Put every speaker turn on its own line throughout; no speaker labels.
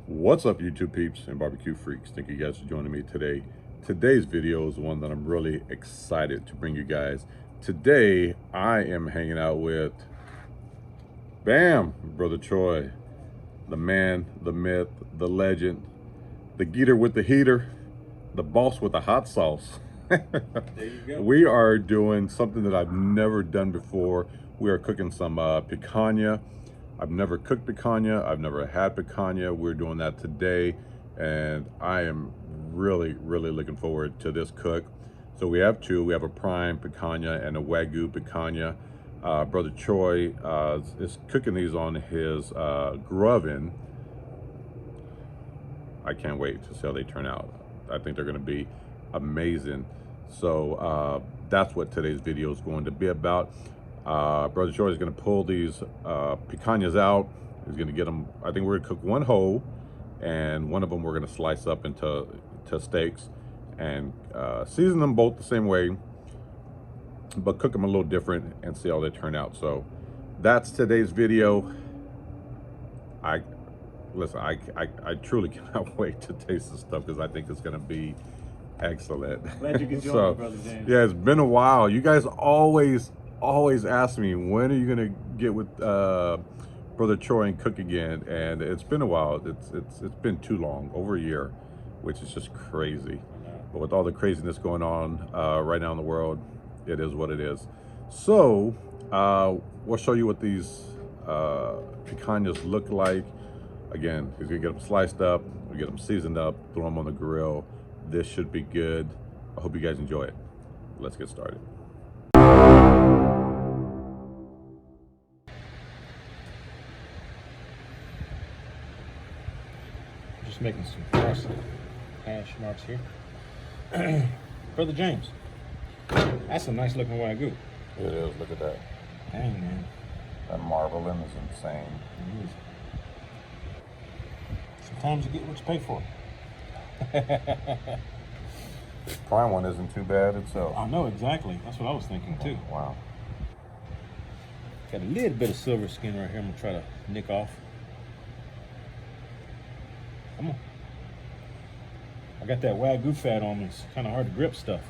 What's up, YouTube peeps and barbecue freaks? Thank you guys for joining me today. Today's video is one that I'm really excited to bring you guys. Today, I am hanging out with, bam, Brother Troy, the man, the myth, the legend, the geeter with the heater, the boss with the hot sauce.
There you go.
We are doing something that I've never done before. We are cooking some picanha. I've never cooked picanha. I've never had picanha. We're doing that today, and I am really looking forward to this cook. So we have two. We have a prime picanha and a Wagyu picanha. Brother Troy is cooking these on his oven. I can't wait to see how they turn out. I think they're going to be amazing. So that's what today's video is going to be about. Brother Troy is going to pull these picanhas out. He's going to get them. I think we're going to cook one whole, and one of them we're going to slice up into steaks and season them both the same way, but cook them a little different and see how they turn out. So that's today's video. I truly cannot wait to taste this stuff because I think it's going to be excellent.
Glad you could join me, Brother James.
Yeah, it's been a while. You guys always ask me, when are you gonna get with Brother Troy and cook again? And it's been a while. It's been too long, over a year, which is just crazy. But with all the craziness going on right now in the world, it is what it is. So we'll show you what these picanhas look like. Again, he's gonna get them sliced up, we'll get them seasoned up, throw them on the grill. This should be good. I hope you guys enjoy it. Let's get started.
Just making some hash marks here. Brother James, that's a nice looking Wagyu.
It is. Look at that.
Dang, man.
That marbling is insane.
It is. Sometimes you get what you pay for.
This prime one isn't too bad itself.
I know, exactly. That's what I was thinking too.
Wow.
Got a little bit of silver skin right here. I'm gonna try to nick off. Come on. I got that Wagyu fat on me. It's kind of hard to grip stuff.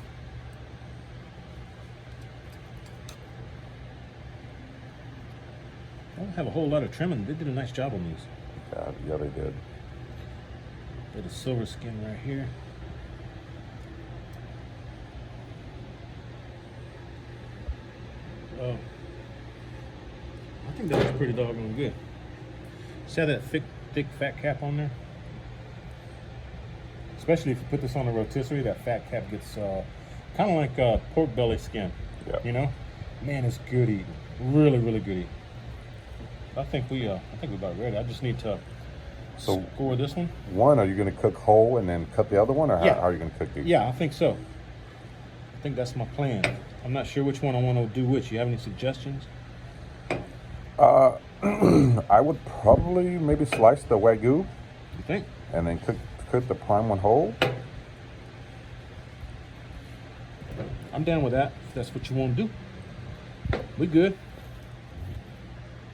I don't have a whole lot of trimming. They did a nice job on these.
Yeah, they did.
Bit of silver skin right here. I think that looks pretty doggone good. See how that thick fat cap on there? Especially if you put this on a rotisserie, that fat cap gets kind of like pork belly skin.
Yeah.
You know, man, it's good eating. Really good eating. I think we're about ready. I just need to score this one.
One, are you going to cook whole and then cut the other one, or
Yeah.
how are you going to cook these?
Yeah, I think so. I think that's my plan. I'm not sure which one I want to do which. You have any suggestions?
I would probably maybe slice the Wagyu
You think?
and then cook the prime one whole.
I'm down with that. If that's what you want to do. We good.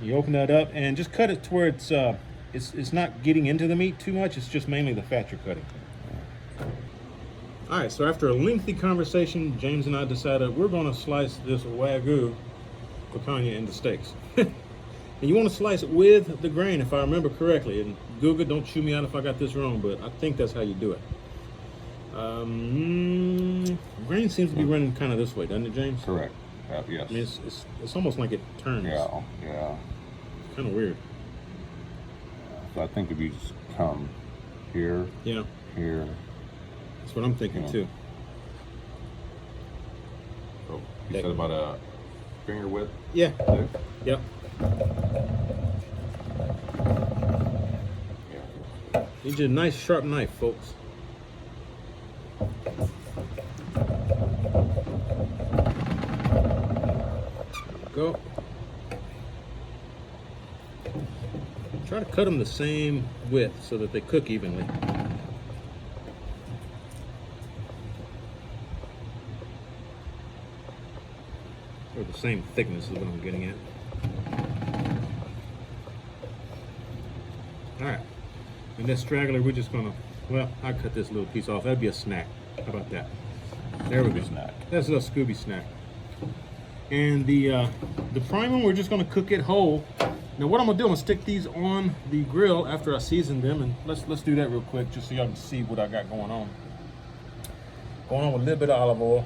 You open that up and just cut it to where it's not getting into the meat too much. It's just mainly the fat you're cutting. All right, so after a lengthy conversation, James and I decided we're going to slice this Wagyu picanha into steaks. And you want to slice it with the grain, if I remember correctly. And Google, don't chew me out if I got this wrong, but I think that's how you do it. Grain seems to be running kind of this way, doesn't it, James?
Correct. Yes.
I mean, it's almost like it turns.
Yeah.
It's kind of weird.
So I think if you just come here,
Yeah,
here.
that's what I'm thinking too.
So you said about a finger width?
Yeah.
Thick?
Yep.
Yeah.
Need you a nice sharp knife, folks. Go. Try to cut them the same width so that they cook evenly. Or the same thickness is what I'm getting at. All right. And this straggler, we're just gonna, well, I cut this little piece off. That'd be a snack. How about that? There we go.
Snack.
That's a little Scooby snack. And the primer, we're just gonna cook it whole. Now what I'm gonna do, I'm gonna stick these on the grill after I season them, and let's do that real quick, just so y'all can see what I got going on. Going on with a little bit of olive oil.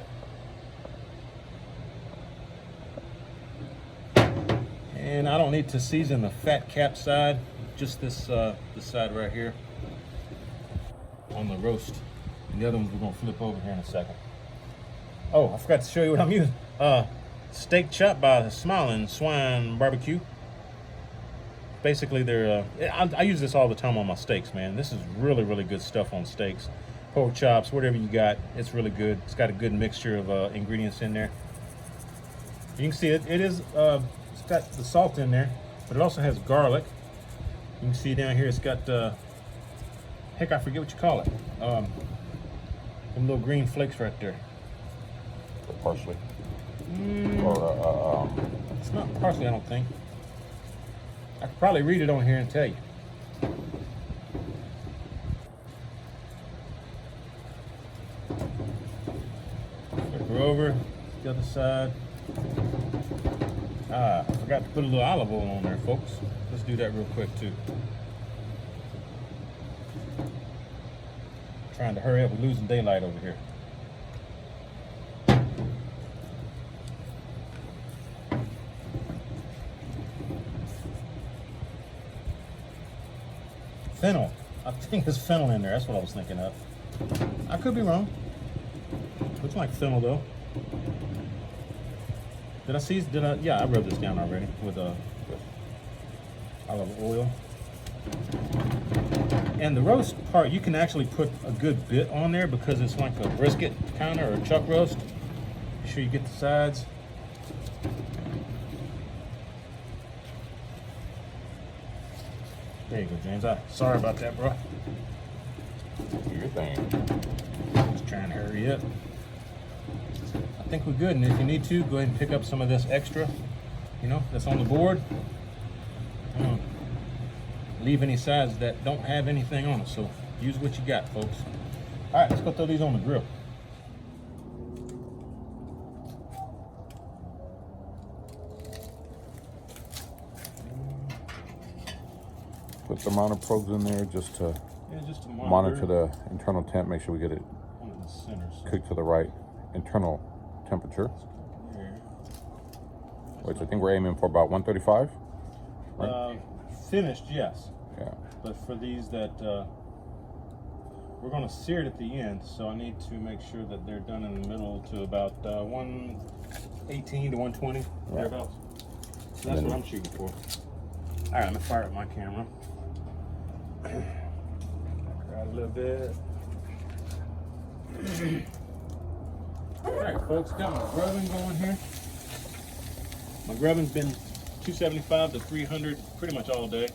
And I don't need to season the fat cap side, just this side right here on the roast. And the other ones we're gonna flip over here in a second. Oh, I forgot to show you what I'm using. Steak chop by Smiling Swine Barbecue. Basically, they're I use this all the time on my steaks, man. This is really, really good stuff on steaks, pork chops, whatever you got. It's really good. It's got a good mixture of ingredients in there. You can see it. It's got the salt in there, but it also has garlic. You can see down here it's got heck, I forget what you call it. Them little green flakes right there.
Parsley.
Or it's not parsley, I don't think. I could probably read it on here and tell you. Flip her over, the other side. I forgot to put a little olive oil on there, folks. Let's do that real quick too. Trying to hurry up, we're losing daylight over here. Fennel. I think there's fennel in there. That's what I was thinking of. I could be wrong. Looks like fennel though. Yeah, I rubbed this down already with olive oil. And the roast part, you can actually put a good bit on there because it's like a brisket kind of, or a chuck roast. Make sure you get the sides. There you go, James. Sorry about that, bro.
Do your thing.
Just trying to hurry up. I think we're good, and if you need to, go ahead and pick up some of this extra, that's on the board. Leave any sides that don't have anything on it, so use what you got, folks. All right, let's go throw these on the grill.
Put the monitor probes in there just to monitor the internal temp, make sure we get it
in the center,
cooked to the right internal temperature. Which I think we're aiming for about 135. Right?
Finished, yes.
Yeah.
But for these that we're going to sear it at the end, so I need to make sure that they're done in the middle to about 118 to 120, thereabouts. So that's what I'm shooting for. All right, let me fire up my camera. Grab a little bit. All right, folks, got my grubbing going here. My grubbing's been 275 to 300 pretty much all day.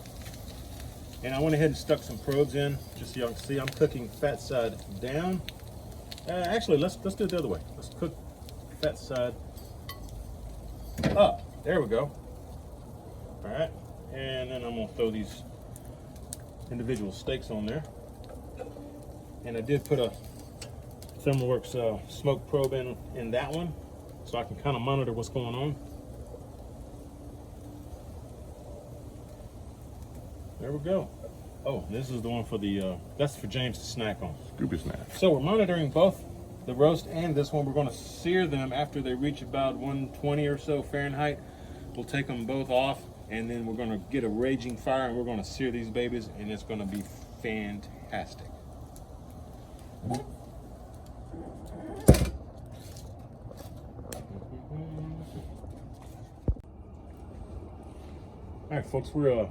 And I went ahead and stuck some probes in, just so y'all can see. I'm cooking fat side down. Actually, let's do it the other way. Let's cook fat side up. There we go. All right, and then I'm gonna throw these individual steaks on there. And I did put a ThermalWorks smoke probe in that one, so I can kind of monitor what's going on. There we go. Oh, this is the one for that's for James to snack on.
Scooby snack.
So we're monitoring both the roast and this one. We're going to sear them after they reach about 120 or so Fahrenheit. We'll take them both off, and then we're going to get a raging fire, and we're going to sear these babies, and it's going to be fantastic. All right, folks, we're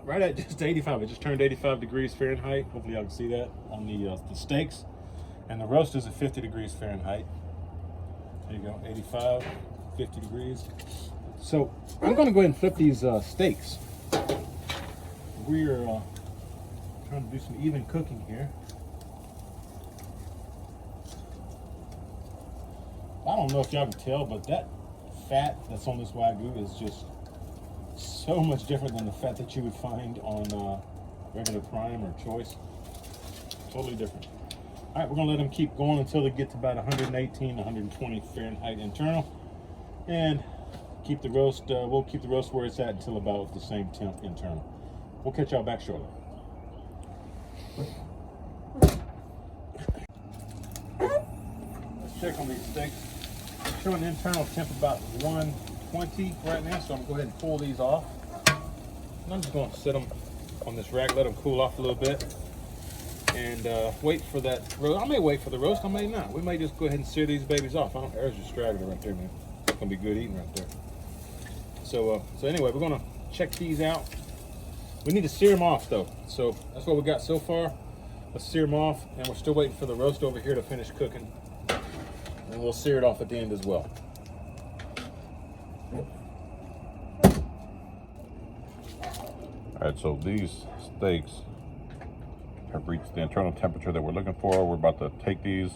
right at just 85. It just turned 85 degrees Fahrenheit. Hopefully y'all can see that on the steaks. And the roast is at 50 degrees Fahrenheit. There you go, 85, 50 degrees. So I'm gonna go ahead and flip these steaks. We're trying to do some even cooking here. I don't know if y'all can tell, but that fat that's on this Wagyu is just so much different than the fat that you would find on regular prime or choice. Totally different. All right, we're gonna let them keep going until they get to about 118, 120 Fahrenheit internal, and keep the roast. We'll keep the roast where it's at until about the same temp internal. We'll catch y'all back shortly. Let's check on these steaks. I'm showing the internal temp about 120 right now, so I'm gonna go ahead and pull these off. And I'm just gonna set them on this rack, let them cool off a little bit, and wait for that roast. I may wait for the roast, I may not. We may just go ahead and sear these babies off. There's your straggler right there, man. It's gonna be good eating right there. So anyway, we're gonna check these out. We need to sear them off though. So that's what we got so far. Let's sear them off, and we're still waiting for the roast over here to finish cooking. And we'll sear it off at the end as well.
All right, so these steaks have reached the internal temperature that we're looking for. We're about to take these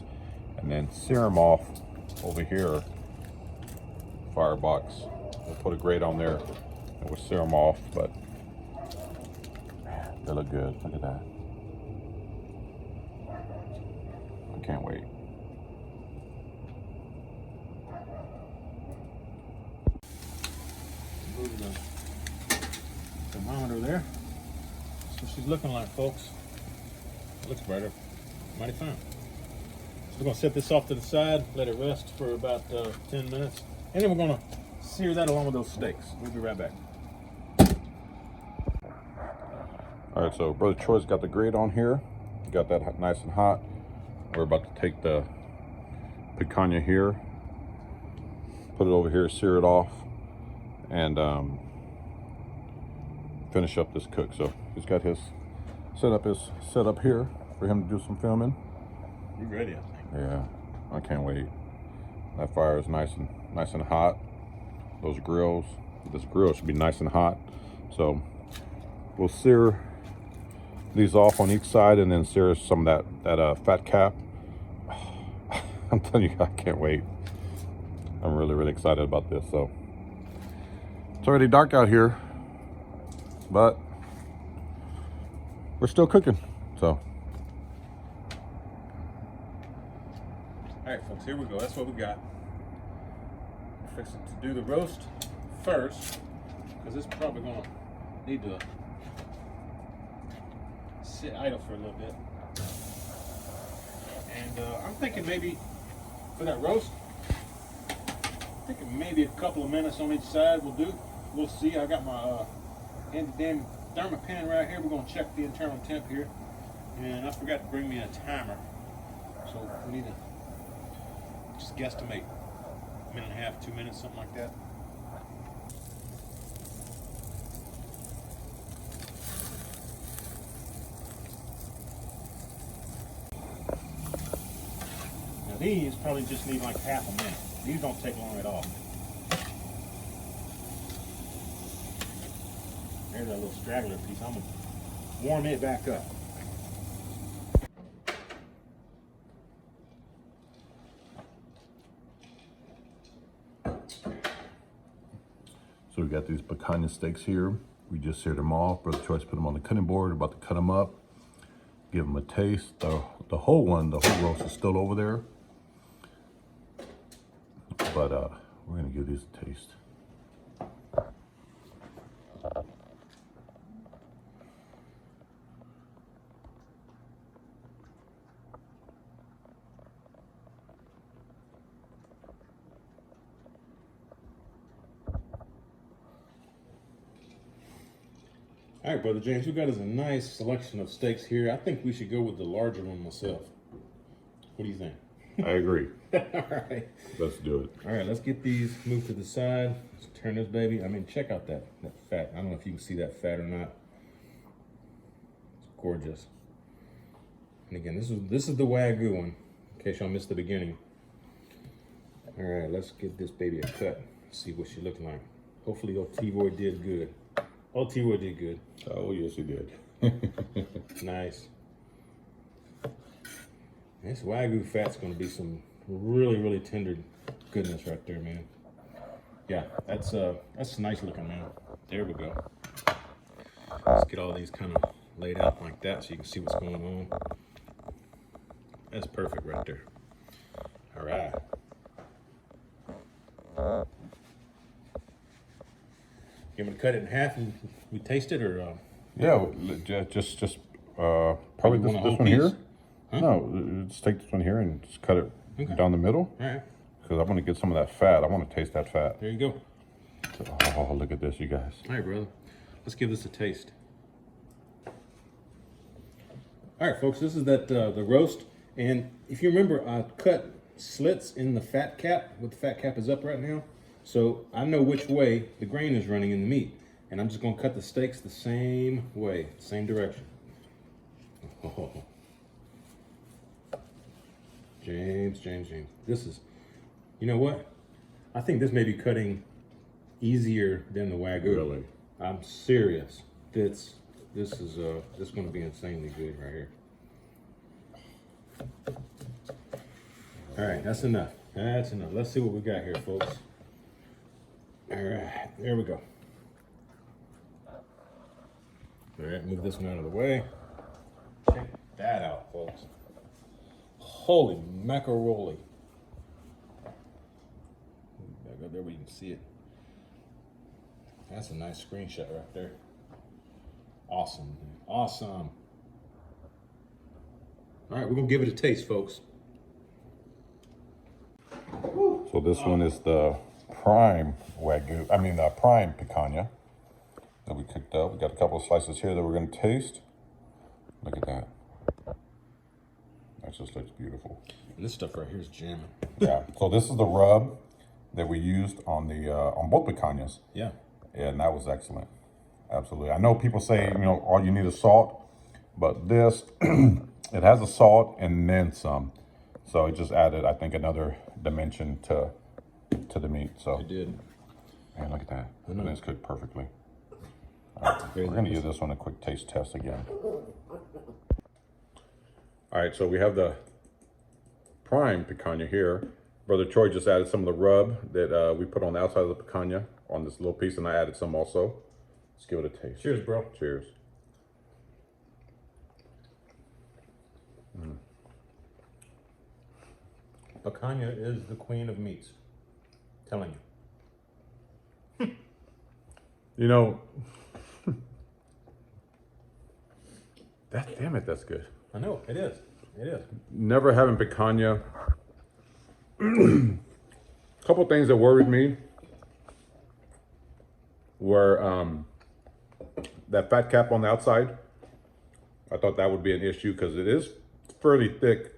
and then sear them off over here. Firebox. We'll put a grate on there and we'll sear them off, but man, they look good. Look at that. I can't wait.
Move the thermometer there. That's what she's looking like, folks. It looks brighter. Mighty fine. So we're gonna set this off to the side, let it rest for about 10 minutes, and then we're gonna sear that along with those steaks. We'll be right back.
All right, so Brother Troy's got the grate on here. Got that nice and hot. We're about to take the picanha here, put it over here, sear it off, and finish up this cook. So he's got his setup set up here for him to do some filming.
You ready, I think.
Yeah, I can't wait. That fire is nice and hot. Those grills, this grill should be nice and hot. So we'll sear these off on each side and then sear some of that fat cap. I'm telling you, I can't wait. I'm really excited about this. So it's already dark out here, but we're still cooking. So
all right, folks, here we go. That's what we got. We're fixing to do the roast first, because it's probably gonna need to sit idle for a little bit. And I'm thinking maybe for that roast, I'm thinking maybe a couple of minutes on each side will do. We'll see. I got my damn thermopan right here. We're gonna check the internal temp here. And I forgot to bring me a timer. So we need to just guesstimate a minute and a half, 2 minutes, something like that. Now these probably just need like half a minute. These don't take long at all. There's that little straggler piece. I'm gonna warm it back up.
we got these picanha steaks here. We just seared them off. Brother Choice put them on the cutting board. We're about to cut them up, give them a taste. The whole roast is still over there. But we're gonna give these a taste.
All right, Brother James, we got us a nice selection of steaks here. I think we should go with the larger one myself. What do you think?
I agree.
All right.
Let's do it.
All right, let's get these moved to the side. Let's turn this baby. I mean, check out that fat. I don't know if you can see that fat or not. It's gorgeous. And again, this is the Wagyu one, in case y'all missed the beginning. All right, let's give this baby a cut. See what she looking like. Hopefully, old T-Boy did good. Old T-Boy did good.
Oh, yes, he did.
Nice. This Wagyu fat's gonna be some really, really tender goodness right there, man. Yeah, that's nice looking, man. There we go. Let's get all these kind of laid out like that so you can see what's going on. That's perfect right there. All right. You want me to cut it in half and we taste it, or?
Yeah, just probably
want a whole
this one
piece?
here.
Huh?
No, just take this one here and just cut it
Okay.
down the middle.
All right.
Because I want to get some of that fat. I want to taste that fat.
There you go.
Oh, look at this, you guys.
All right, brother. Let's give this a taste. All right, folks. This is the roast, and if you remember, I cut slits in the fat cap. What the fat cap is up right now, so I know which way the grain is running in the meat, and I'm just gonna cut the steaks the same way, same direction. Oh. James. This is, you know what? I think this may be cutting easier than the Wagyu.
Really?
I'm serious. This is going to be insanely good right here. All right, that's enough. That's enough. Let's see what we got here, folks. All right, there we go. All right, move this one out of the way. Check that out, folks. Holy macaroni. Back up there where you can see it. That's a nice screenshot right there. Awesome. Awesome. All right, we're going to give it a taste, folks.
So this one is the prime Wagyu, prime picanha that we cooked up. We got a couple of slices here that we're going to taste. Look at that. That just looks beautiful.
And this stuff right here is jamming.
Yeah. So this is the rub that we used on the on both picanhas.
Yeah.
And that was excellent. Absolutely. I know people say, all you need is salt, but this, it has the salt and then some. So it just added, I think, another dimension to the meat. So
It did.
man, look at that. And it's cooked perfectly. All right,
Very
we're gonna
nice.
give this one a quick taste test again. All right, so we have the prime picanha here. Brother Troy just added some of the rub that we put on the outside of the picanha on this little piece, and I added some also. Let's give it a taste.
Cheers, bro.
Cheers.
Picanha is the queen of meats. Telling you.
Damn it, that's good.
I know, it is. It is.
Never having picanha. Couple things that worried me were that fat cap on the outside. I thought that would be an issue because it is fairly thick.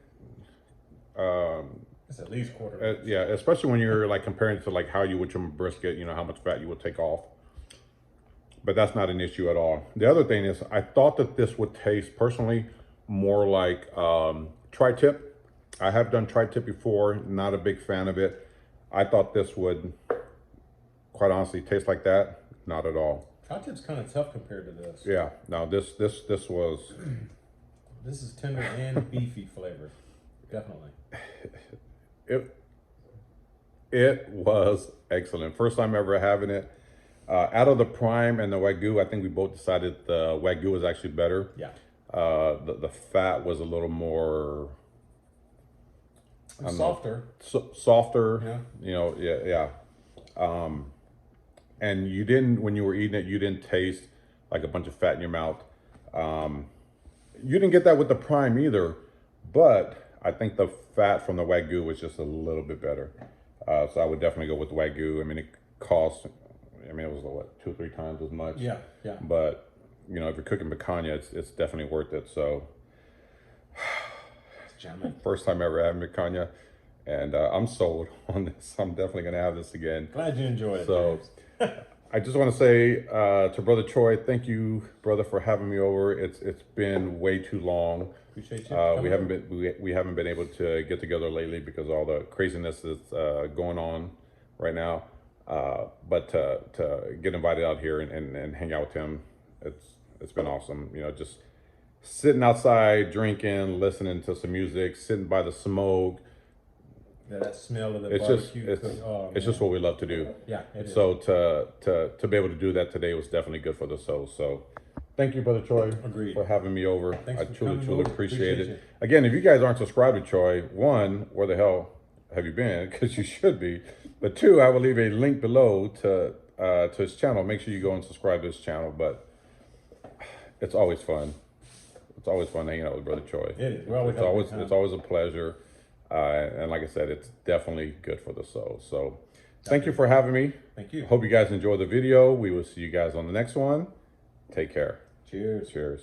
It's at least quarter.
Yeah, especially when you're like comparing it to like how you would trim a brisket, how much fat you would take off. But that's not an issue at all. The other thing is I thought that this would taste personally more like tri-tip. I have done tri-tip before, not a big fan of it. I thought this would quite honestly taste like that. Not at all.
Tri-tip's kind of tough compared to this.
Yeah, no, this was
This is tender and beefy flavor. Definitely.
It was excellent. First time ever having it. Out of the prime and the Wagyu, I think we both decided the Wagyu was actually better.
Yeah.
The fat was a little more
Softer.
softer.
Yeah.
And you didn't, when you were eating it, you didn't taste like a bunch of fat in your mouth. You didn't get that with the prime either, but I think the fat from the Wagyu was just a little bit better. So I would definitely go with the Wagyu. I mean, it cost, it was what, 2 or 3 times as much.
Yeah.
But, if you're cooking picanha, it's definitely worth it. So
Jamming.
first time ever having picanha, and I'm sold on this. I'm definitely gonna have this again.
Glad you enjoyed it.
So
James.
I just want to say to Brother Troy, thank you, brother, for having me over. It's been way too long.
Appreciate you.
We haven't been able to get together lately because all the craziness that's going on right now. But to get invited out here and hang out with him, it's been awesome. Just sitting outside, drinking, listening to some music, sitting by the smoke.
Yeah, that smell of the
It's
barbecue.
it's just what we love to do.
Yeah, it is.
So to be able to do that today was definitely good for the soul. So thank you, Brother Troy,
Agreed.
for having me over.
Thanks
I
for
truly,
coming
truly
over.
appreciate
Appreciate
it. Again, if you guys aren't subscribed to Troy, one, where the hell have you been? Because you should be. But two, I will leave a link below to his channel. Make sure you go and subscribe to his channel. But it's always fun. It's always fun hanging out with Brother Troy.
It is.
It's always a pleasure. And like I said, it's definitely good for the soul. So thank you for having me.
Thank you.
Hope you guys enjoyed the video. We will see you guys on the next one. Take care.
Cheers.
Cheers.